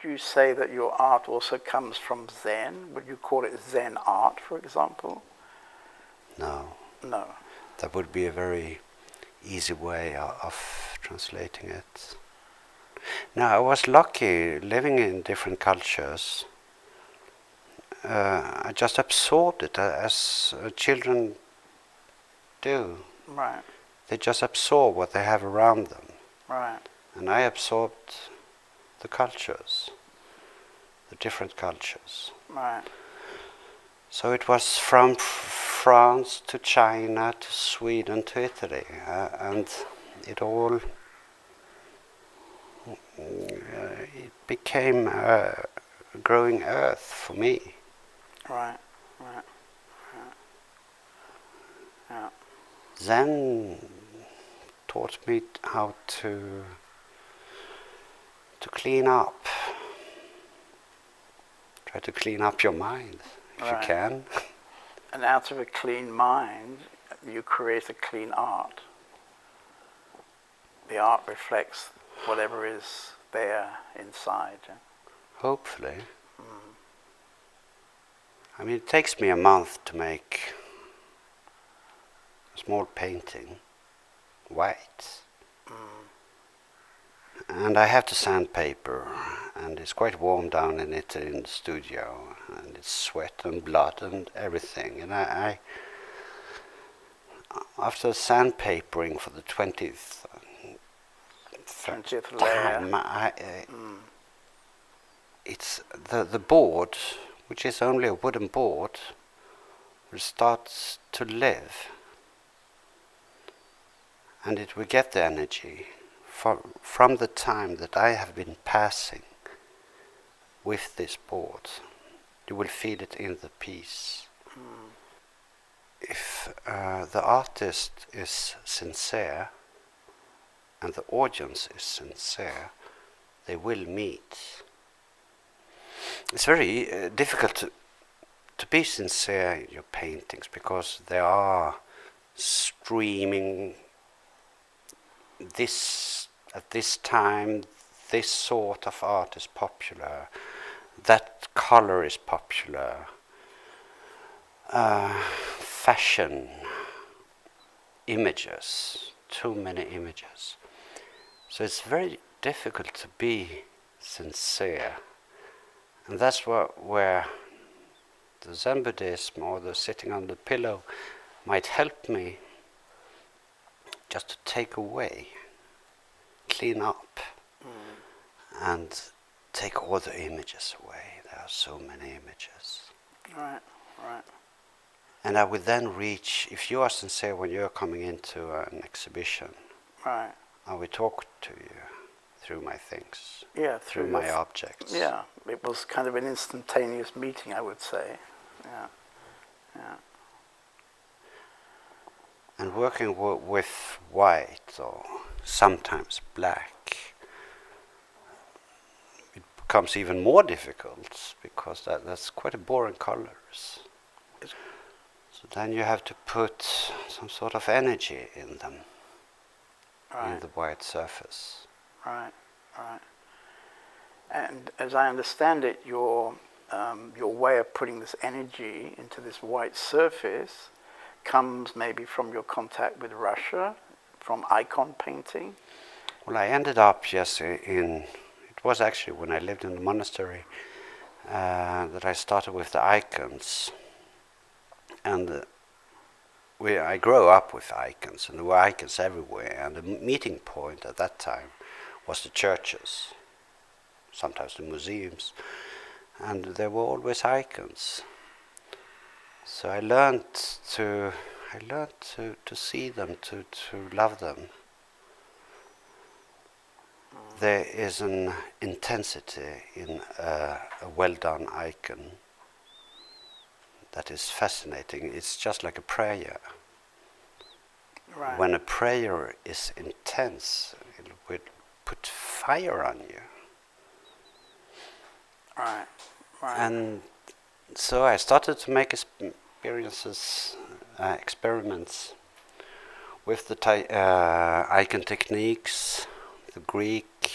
you say that your art also comes from Zen? Would you call it Zen art, for example? No. No. That would be a very easy way of translating it. Now, I was lucky living in different cultures. I just absorbed it as children do. Right. They just absorb what they have around them. Right. And I absorbed the cultures, the different cultures. Right. So it was from France to China to Sweden to Italy, and it all it became a growing earth for me. Right. Right. Yeah. Zen taught me how to clean up. Try to clean up your mind if you can. And out of a clean mind, you create a clean art. The art reflects whatever is there inside. Hopefully. I mean, it takes me a month to make a small painting, white. And I have to sandpaper, and it's quite warm down in it in the studio, and it's sweat and blood and everything. And I after sandpapering for the 20th layer, it's the board, which is only a wooden board, will start to live, and it will get the energy from the time that I have been passing with this board. You will feel it in the piece. If the artist is sincere and the audience is sincere, they will meet. It's very difficult to be sincere in your paintings, because they are streaming this at this time, this sort of art is popular, that color is popular, fashion, images, too many images. So it's very difficult to be sincere. And that's where the Zen Buddhism or the sitting on the pillow might help me, just to take away, clean up, and take all the images away. There are so many images. Right, right. And I would then reach, if you are sincere when you're coming into an exhibition, right, I will talk to you through my things, yeah, through my objects. Yeah, it was kind of an instantaneous meeting, I would say. Yeah, yeah. And working with white or sometimes black, it becomes even more difficult, because that's quite a boring colors. So then you have to put some sort of energy in them, in the white surface. Right, right. And as I understand it, your way of putting this energy into this white surface comes maybe from your contact with Russia, from icon painting? Well, I ended up, yes, it was actually when I lived in the monastery that I started with the icons. And I grew up with icons, and there were icons everywhere, and the meeting point at that time was the churches, sometimes the museums, and there were always icons. So I learned to see them, to love them. There is an intensity in a well-done icon that is fascinating. It's just like a prayer. Right. When a prayer is intense, it will put fire on you. Right, right. And so I started to make experiments with the icon techniques, the Greek,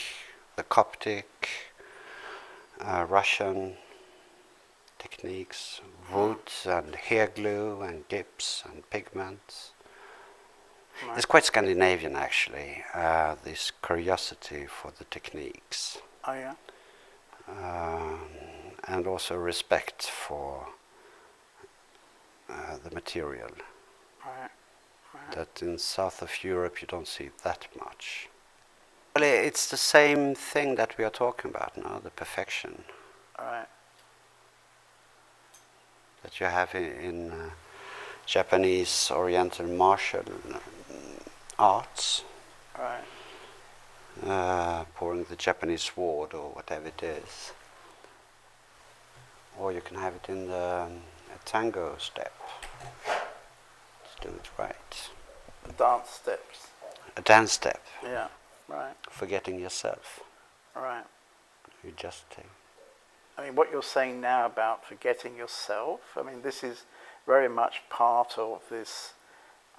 the Coptic, Russian techniques, wood and hair glue and gyps and pigments. Right. It's quite Scandinavian actually, this curiosity for the techniques. Oh yeah. And also respect for the material. Right. Right. That in south of Europe you don't see that much. Well, it's the same thing that we are talking about now, the perfection Right. that you have in Japanese Oriental martial arts. Right. Pouring the Japanese sword or whatever it is. Or you can have it in the tango step. Let's do it right. The dance steps. A dance step. Yeah. Right. Forgetting yourself. Right. You just take. I mean, what you're saying now about forgetting yourself, I mean, this is very much part of this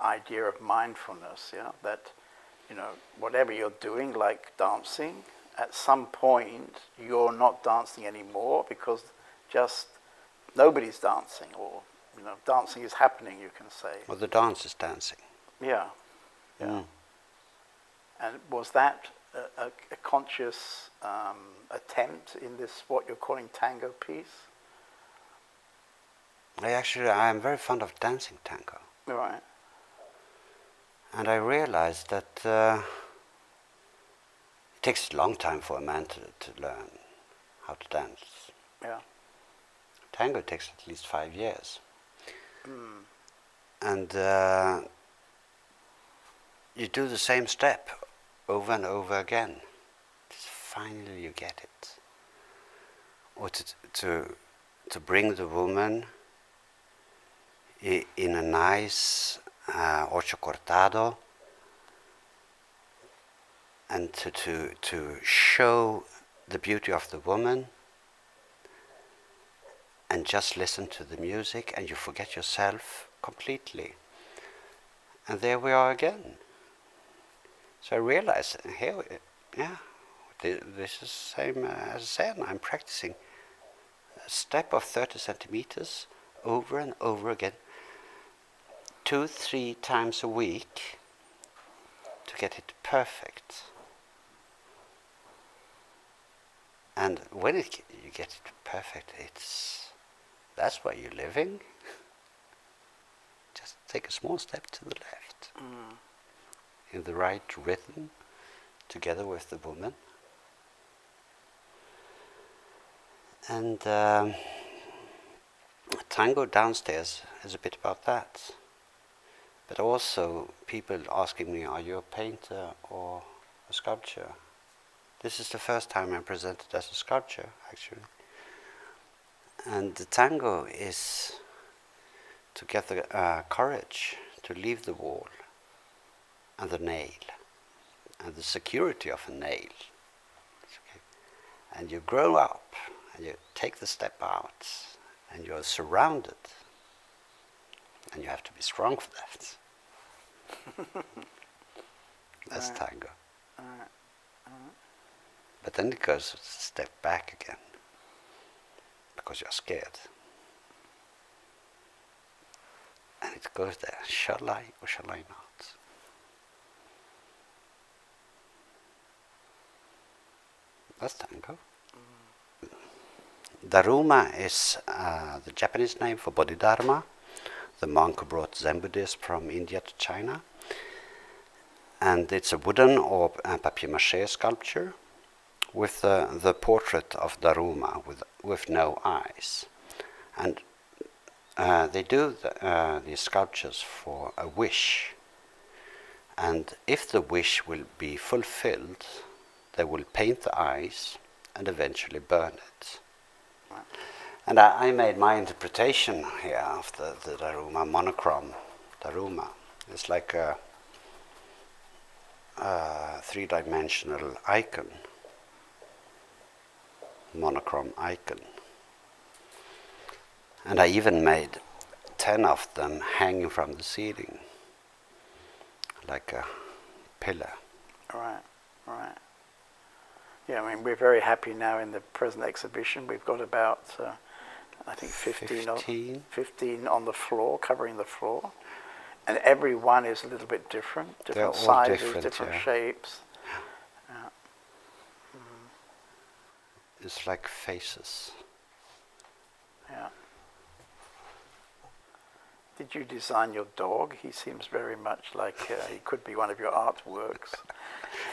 idea of mindfulness, yeah, that, you know, whatever you're doing, like dancing, at some point you're not dancing anymore because just nobody's dancing, or, you know, dancing is happening, you can say. Well, the dance is dancing. Yeah. Yeah. And was that a conscious attempt in this, what you're calling tango piece? I am very fond of dancing tango. Right. And I realized that it takes a long time for a man to learn how to dance. Yeah. Tango takes at least 5 years. And you do the same step over and over again. Finally you get it. Or to bring the woman in a nice ocho cortado, and to show the beauty of the woman, and just listen to the music, and you forget yourself completely. And there we are again. So I realized, this is the same as Zen. I'm practicing a step of 30 centimeters over and over again, 2-3 times a week, to get it perfect. And when you get it perfect, that's where you're living. Just take a small step to the left, in the right rhythm, together with the woman. And tango downstairs is a bit about that. But also people asking me, are you a painter or a sculptor? This is the first time I'm presented as a sculptor, actually. And the tango is to get the courage to leave the wall and the nail and the security of a nail. Okay. And you grow up and you take the step out and you're surrounded, and you have to be strong for that. That's tango. But then it goes a step back again, because you're scared. And it goes there, shall I or shall I not? That's tango. Daruma is the Japanese name for Bodhidharma, the monk who brought Zen Buddhism from India to China. And it's a wooden or papier-mâché sculpture with the portrait of Daruma with no eyes. And they do these sculptures for a wish. And if the wish will be fulfilled, they will paint the eyes and eventually burn it. Right. And I made my interpretation here of the Daruma, monochrome Daruma. It's like a three-dimensional icon, monochrome icon. And I even made 10 of them hanging from the ceiling, like a pillar. Right, right. Yeah, I mean, we're very happy now in the present exhibition. We've got about, I think, 15 on the floor, covering the floor. And every one is a little bit different, different sizes, different shapes. Yeah. It's like faces. Yeah. Did you design your dog? He seems very much like he could be one of your artworks.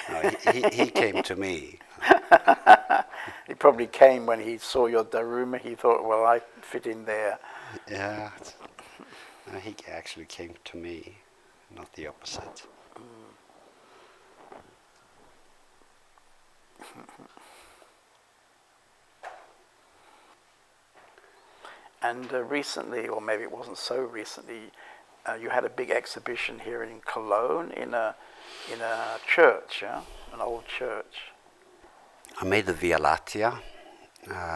No, he came to me. He probably came when he saw your daruma. He thought, well, I fit in there. Yeah. No, he actually came to me, not the opposite. And recently, or maybe it wasn't so recently, you had a big exhibition here in Cologne in a church, yeah? An old church. I made the Via Latia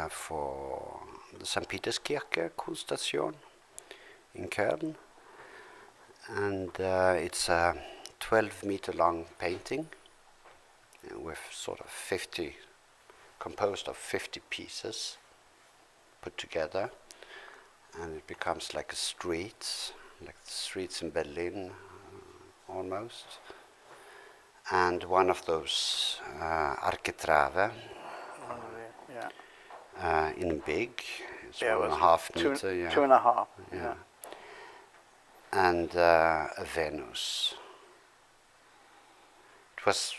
for the St. Peterskirke Kunststation in Cologne, and it's a 12-meter long painting with sort of 50, composed of 50 pieces put together, and it becomes like a street, like the streets in Berlin almost. And one of those architrave in big, it's 1.5 meter. 2.5. Yeah. And a Venus. It was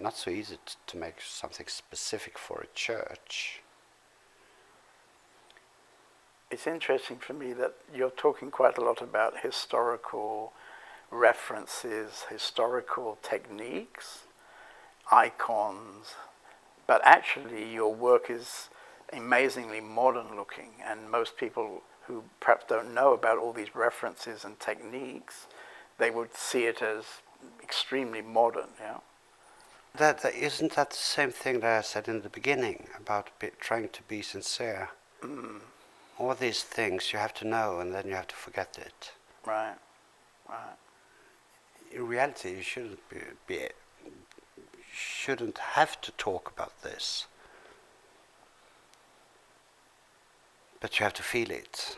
not so easy to make something specific for a church. It's interesting for me that you're talking quite a lot about historical references, historical techniques, icons, but actually your work is amazingly modern looking, and most people who perhaps don't know about all these references and techniques, they would see it as extremely modern, yeah? Isn't that the same thing that I said in the beginning about trying to be sincere? All these things you have to know, and then you have to forget it. Right, right. In reality, you shouldn't have to talk about this, but you have to feel it.